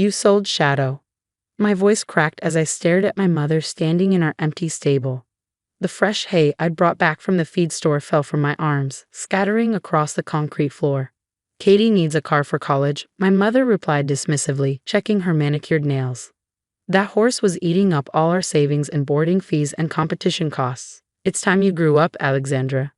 You sold Shadow. My voice cracked as I stared at my mother standing in our empty stable. The fresh hay I'd brought back from the feed store fell from my arms, scattering across the concrete floor. Katie needs a car for college, my mother replied dismissively, checking her manicured nails. That horse was eating up all our savings and boarding fees and competition costs. It's time you grew up, Alexandra.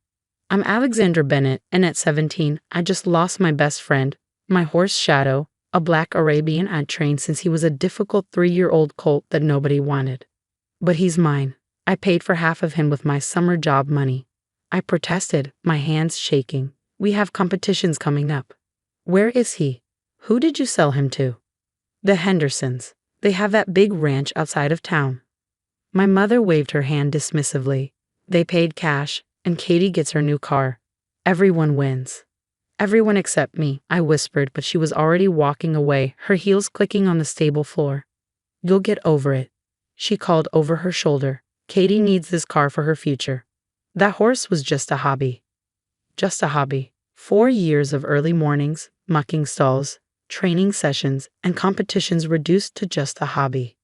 I'm Alexandra Bennett, and at 17, I just lost my best friend, my horse Shadow, a black Arabian I'd trained since he was a difficult 3-year-old colt that nobody wanted. But he's mine. I paid for half of him with my summer job money. I protested, my hands shaking. We have competitions coming up. Where is he? Who did you sell him to? The Hendersons. They have that big ranch outside of town. My mother waved her hand dismissively. They paid cash, and Katie gets her new car. Everyone wins. Everyone except me, I whispered, but she was already walking away, her heels clicking on the stable floor. You'll get over it, she called over her shoulder. Katie needs this car for her future. That horse was just a hobby. Just a hobby. 4 years of early mornings, mucking stalls, training sessions, and competitions reduced to just a hobby.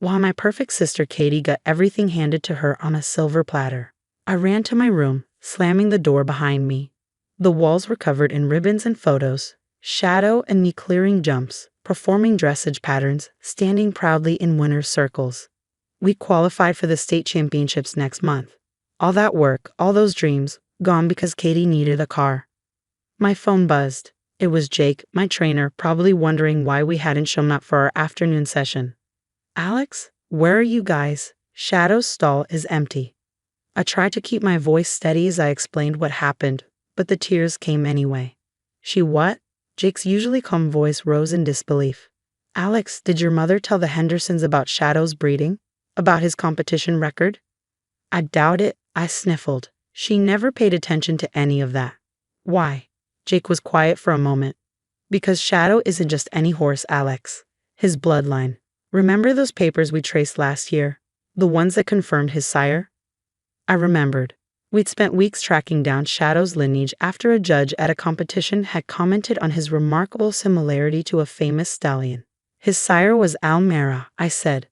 While my perfect sister Katie got everything handed to her on a silver platter, I ran to my room, slamming the door behind me. The walls were covered in ribbons and photos, Shadow and me clearing jumps, performing dressage patterns, standing proudly in winner's circles. We qualified for the state championships next month. All that work, all those dreams, gone because Katie needed a car. My phone buzzed. It was Jake, my trainer, probably wondering why we hadn't shown up for our afternoon session. Alex, where are you guys? Shadow's stall is empty. I tried to keep my voice steady as I explained what happened, but the tears came anyway. She what? Jake's usually calm voice rose in disbelief. Alex, did your mother tell the Hendersons about Shadow's breeding? About his competition record? I doubt it, I sniffled. She never paid attention to any of that. Why? Jake was quiet for a moment. Because Shadow isn't just any horse, Alex. His bloodline. Remember those papers we traced last year? The ones that confirmed his sire? I remembered. We'd spent weeks tracking down Shadow's lineage after a judge at a competition had commented on his remarkable similarity to a famous stallion. His sire was Almera, I said.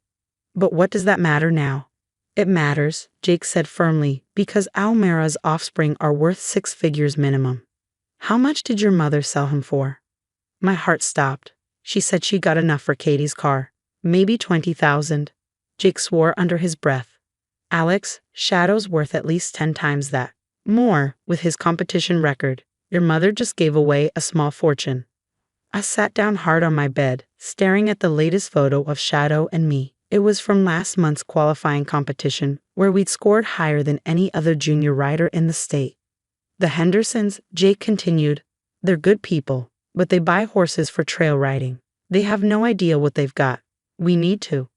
But what does that matter now? It matters, Jake said firmly, because Almera's offspring are worth 6 figures minimum. How much did your mother sell him for? My heart stopped. She said she got enough for Katie's car. Maybe 20,000. Jake swore under his breath. Alex, Shadow's worth at least 10 times that. More, with his competition record. Your mother just gave away a small fortune. I sat down hard on my bed, staring at the latest photo of Shadow and me. It was from last month's qualifying competition, where we'd scored higher than any other junior rider in the state. The Hendersons, Jake continued, they're good people, but they buy horses for trail riding. They have no idea what they've got. We need to.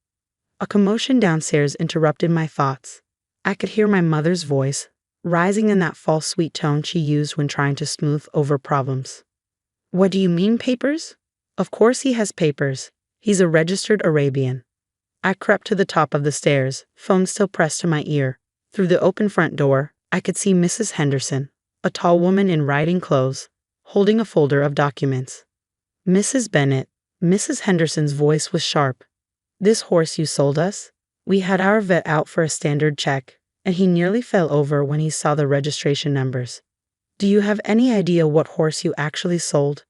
A commotion downstairs interrupted my thoughts. I could hear my mother's voice, rising in that false sweet tone she used when trying to smooth over problems. What do you mean, papers? Of course he has papers. He's a registered Arabian. I crept to the top of the stairs, phone still pressed to my ear. Through the open front door, I could see Mrs. Henderson, a tall woman in riding clothes, holding a folder of documents. Mrs. Bennett, Mrs. Henderson's voice was sharp. This horse you sold us? We had our vet out for a standard check, and he nearly fell over when he saw the registration numbers. Do you have any idea what horse you actually sold?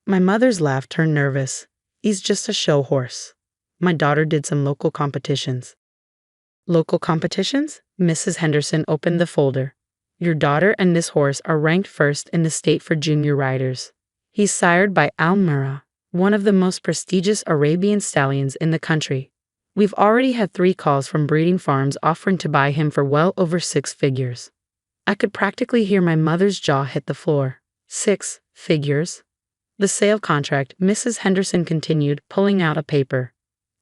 My mother's laugh turned nervous. He's just a show horse. My daughter did some local competitions. Local competitions? Mrs. Henderson opened the folder. Your daughter and this horse are ranked first in the state for junior riders. He's sired by Almera, one of the most prestigious Arabian stallions in the country. We've already had 3 calls from breeding farms offering to buy him for well over 6 figures. I could practically hear my mother's jaw hit the floor. 6 figures? The sale contract, Mrs. Henderson continued, pulling out a paper.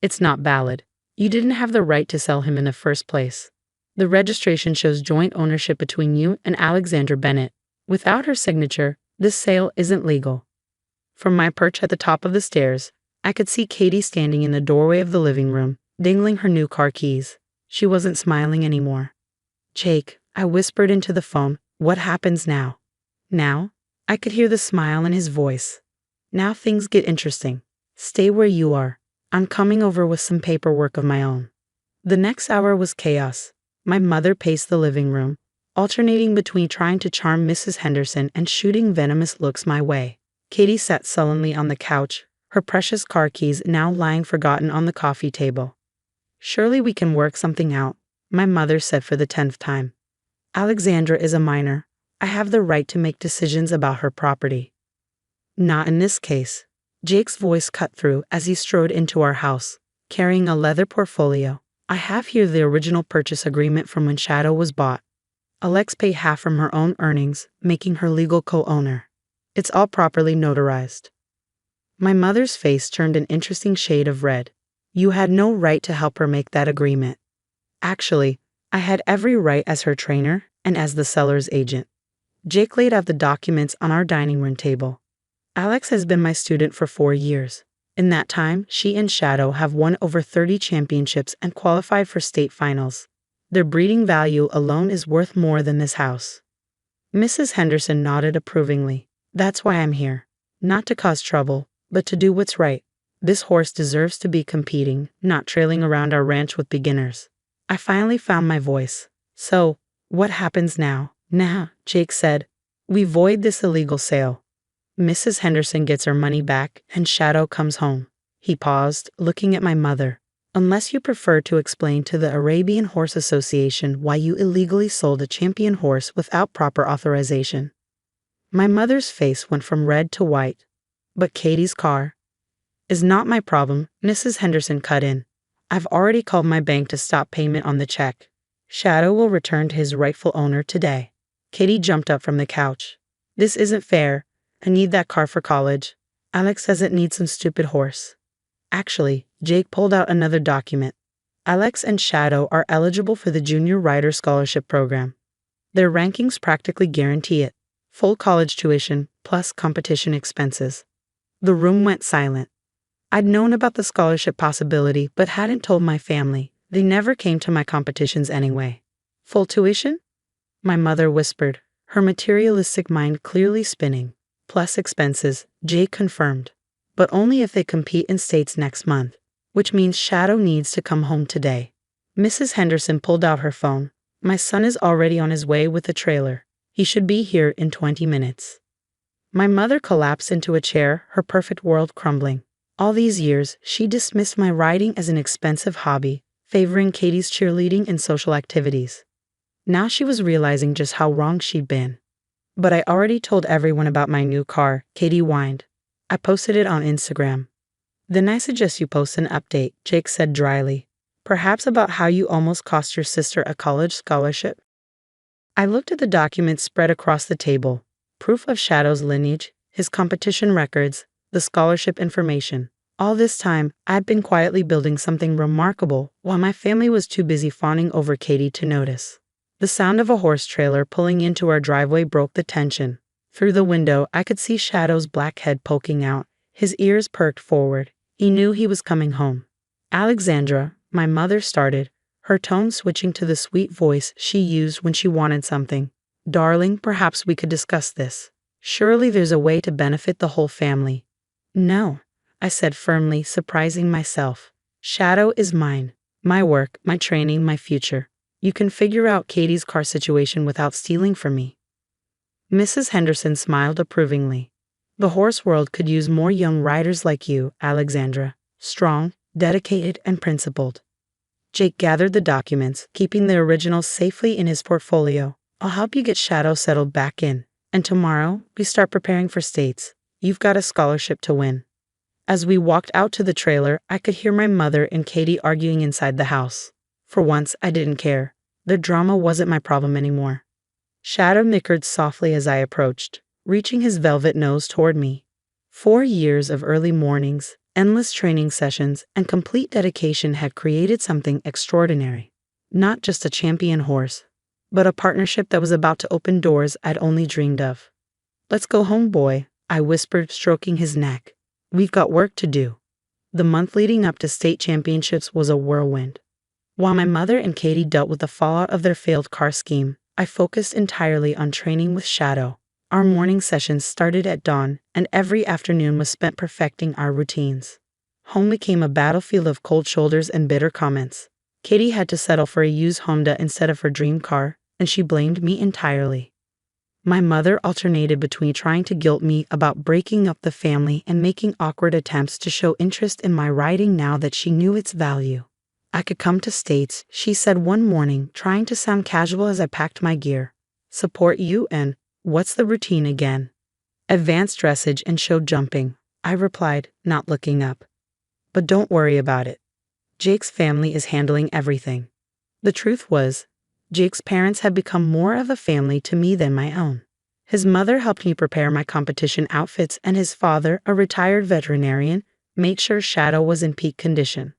It's not valid. You didn't have the right to sell him in the first place. The registration shows joint ownership between you and Alexandra Bennett. Without her signature, this sale isn't legal. From my perch at the top of the stairs, I could see Katie standing in the doorway of the living room, dangling her new car keys. She wasn't smiling anymore. Jake, I whispered into the phone, what happens now? Now? I could hear the smile in his voice. Now things get interesting. Stay where you are. I'm coming over with some paperwork of my own. The next hour was chaos. My mother paced the living room, alternating between trying to charm Mrs. Henderson and shooting venomous looks my way. Katie sat sullenly on the couch, her precious car keys now lying forgotten on the coffee table. Surely we can work something out, my mother said for the 10th time. Alexandra is a minor. I have the right to make decisions about her property. Not in this case. Jake's voice cut through as he strode into our house, carrying a leather portfolio. I have here the original purchase agreement from when Shadow was bought. Alex paid half from her own earnings, making her legal co-owner. It's all properly notarized. My mother's face turned an interesting shade of red. You had no right to help her make that agreement. Actually, I had every right as her trainer and as the seller's agent. Jake laid out the documents on our dining room table. Alex has been my student for 4 years. In that time, she and Shadow have won over 30 championships and qualified for state finals. Their breeding value alone is worth more than this house. Mrs. Henderson nodded approvingly. That's why I'm here. Not to cause trouble, but to do what's right. This horse deserves to be competing, not trailing around our ranch with beginners. I finally found my voice. So, what happens now? Nah, Jake said. We void this illegal sale. Mrs. Henderson gets her money back and Shadow comes home. He paused, looking at my mother. Unless you prefer to explain to the Arabian Horse Association why you illegally sold a champion horse without proper authorization. My mother's face went from red to white. But Katie's car is not my problem, Mrs. Henderson cut in. I've already called my bank to stop payment on the check. Shadow will return to his rightful owner today. Katie jumped up from the couch. This isn't fair. I need that car for college. Alex says it needs some stupid horse. Actually, Jake pulled out another document. Alex and Shadow are eligible for the Junior Rider Scholarship Program. Their rankings practically guarantee it. Full college tuition, plus competition expenses. The room went silent. I'd known about the scholarship possibility, but hadn't told my family. They never came to my competitions anyway. Full tuition? My mother whispered, her materialistic mind clearly spinning. Plus expenses, Jake confirmed. But only if they compete in states next month, which means Shadow needs to come home today. Mrs. Henderson pulled out her phone. My son is already on his way with the trailer. He should be here in 20 minutes. My mother collapsed into a chair, her perfect world crumbling. All these years, she dismissed my riding as an expensive hobby, favoring Katie's cheerleading and social activities. Now she was realizing just how wrong she'd been. But I already told everyone about my new car, Katie whined. I posted it on Instagram. Then I suggest you post an update, Jake said dryly. Perhaps about how you almost cost your sister a college scholarship? I looked at the documents spread across the table. Proof of Shadow's lineage, his competition records, the scholarship information. All this time, I'd been quietly building something remarkable while my family was too busy fawning over Katie to notice. The sound of a horse trailer pulling into our driveway broke the tension. Through the window, I could see Shadow's black head poking out, his ears perked forward. He knew he was coming home. Alexandra, my mother started, her tone switching to the sweet voice she used when she wanted something. Darling, perhaps we could discuss this. Surely there's a way to benefit the whole family. No, I said firmly, surprising myself. Shadow is mine. My work, my training, my future. You can figure out Katie's car situation without stealing from me. Mrs. Henderson smiled approvingly. The horse world could use more young riders like you, Alexandra. Strong, dedicated, and principled. Jake gathered the documents, keeping the originals safely in his portfolio. I'll help you get Shadow settled back in. And tomorrow, we start preparing for states. You've got a scholarship to win. As we walked out to the trailer, I could hear my mother and Katie arguing inside the house. For once, I didn't care. The drama wasn't my problem anymore. Shadow nickered softly as I approached, reaching his velvet nose toward me. 4 years of early mornings, endless training sessions, and complete dedication had created something extraordinary. Not just a champion horse, but a partnership that was about to open doors I'd only dreamed of. Let's go home, boy, I whispered, stroking his neck. We've got work to do. The month leading up to state championships was a whirlwind. While my mother and Katie dealt with the fallout of their failed car scheme, I focused entirely on training with Shadow. Our morning sessions started at dawn, and every afternoon was spent perfecting our routines. Home became a battlefield of cold shoulders and bitter comments. Katie had to settle for a used Honda instead of her dream car, and she blamed me entirely. My mother alternated between trying to guilt me about breaking up the family and making awkward attempts to show interest in my writing now that she knew its value. I could come to States, she said one morning, trying to sound casual as I packed my gear. Support you and, what's the routine again? Advanced dressage and show jumping, I replied, not looking up. But don't worry about it. Jake's family is handling everything. The truth was, Jake's parents had become more of a family to me than my own. His mother helped me prepare my competition outfits, and his father, a retired veterinarian, made sure Shadow was in peak condition.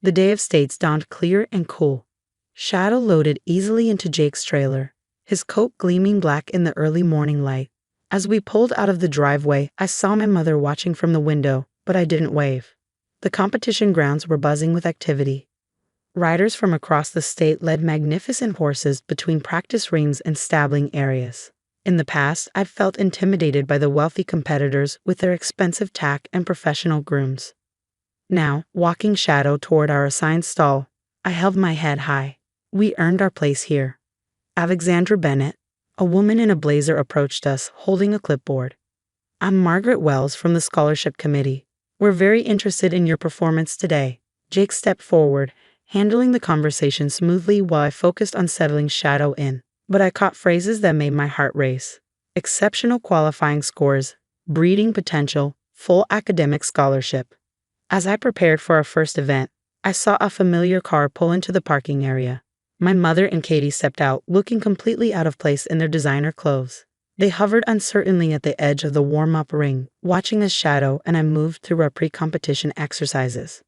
The day of States dawned clear and cool. Shadow loaded easily into Jake's trailer, his coat gleaming black in the early morning light. As we pulled out of the driveway, I saw my mother watching from the window, but I didn't wave. The competition grounds were buzzing with activity. Riders from across the state led magnificent horses between practice rings and stabling areas. In the past, I'd felt intimidated by the wealthy competitors with their expensive tack and professional grooms. Now, walking Shadow toward our assigned stall, I held my head high. We earned our place here. Alexandra Bennett, a woman in a blazer, approached us, holding a clipboard. I'm Margaret Wells from the Scholarship Committee. We're very interested in your performance today. Jake stepped forward, handling the conversation smoothly while I focused on settling Shadow in. But I caught phrases that made my heart race. Exceptional qualifying scores, breeding potential, full academic scholarship. As I prepared for our first event, I saw a familiar car pull into the parking area. My mother and Katie stepped out, looking completely out of place in their designer clothes. They hovered uncertainly at the edge of the warm-up ring, watching as Shadow and I moved through our pre-competition exercises.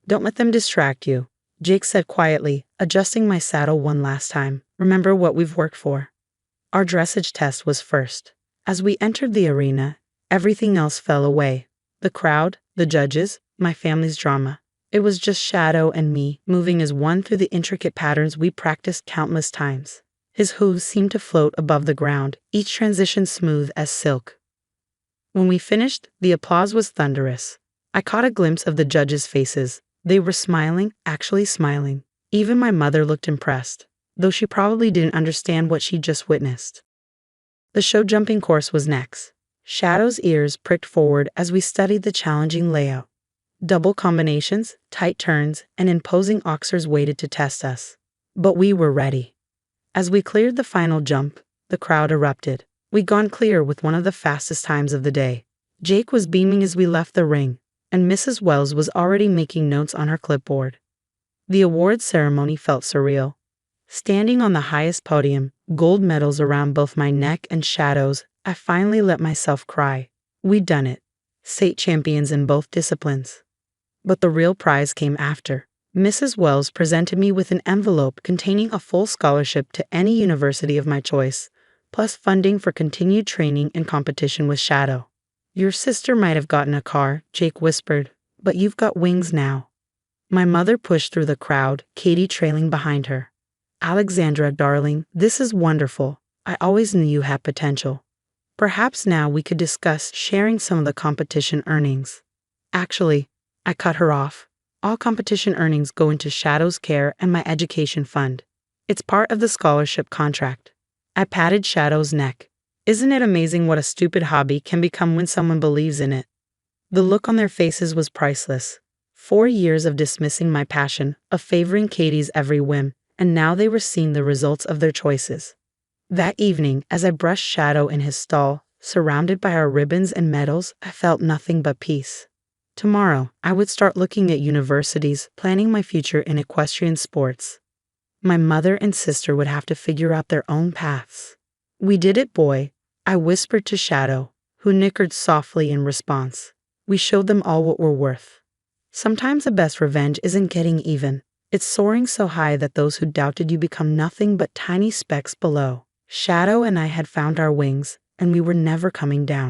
Don't let them distract you, Jake said quietly, adjusting my saddle one last time. Remember what we've worked for. Our dressage test was first. As we entered the arena, everything else fell away. The crowd, the judges, my family's drama. It was just Shadow and me, moving as one through the intricate patterns we practiced countless times. His hooves seemed to float above the ground, each transition smooth as silk. When we finished, the applause was thunderous. I caught a glimpse of the judges' faces. They were smiling, actually smiling. Even my mother looked impressed, though she probably didn't understand what she just witnessed. The show jumping course was next. Shadow's ears pricked forward as we studied the challenging layout. Double combinations, tight turns, and imposing oxers waited to test us. But we were ready. As we cleared the final jump, the crowd erupted. We'd gone clear with one of the fastest times of the day. Jake was beaming as we left the ring, and Mrs. Wells was already making notes on her clipboard. The awards ceremony felt surreal. Standing on the highest podium, gold medals around both my neck and Shadow's, I finally let myself cry. We'd done it. State champions in both disciplines. But the real prize came after. Mrs. Wells presented me with an envelope containing a full scholarship to any university of my choice, plus funding for continued training and competition with Shadow. Your sister might have gotten a car, Jake whispered, but you've got wings now. My mother pushed through the crowd, Katie trailing behind her. Alexandra, darling, this is wonderful. I always knew you had potential. Perhaps now we could discuss sharing some of the competition earnings. Actually, I cut her off. All competition earnings go into Shadow's care and my education fund. It's part of the scholarship contract. I patted Shadow's neck. Isn't it amazing what a stupid hobby can become when someone believes in it? The look on their faces was priceless. 4 years of dismissing my passion, of favoring Katie's every whim, and now they were seeing the results of their choices. That evening, as I brushed Shadow in his stall, surrounded by our ribbons and medals, I felt nothing but peace. Tomorrow, I would start looking at universities, planning my future in equestrian sports. My mother and sister would have to figure out their own paths. We did it, boy, I whispered to Shadow, who nickered softly in response. We showed them all what we're worth. Sometimes the best revenge isn't getting even. It's soaring so high that those who doubted you become nothing but tiny specks below. Shadow and I had found our wings, and we were never coming down.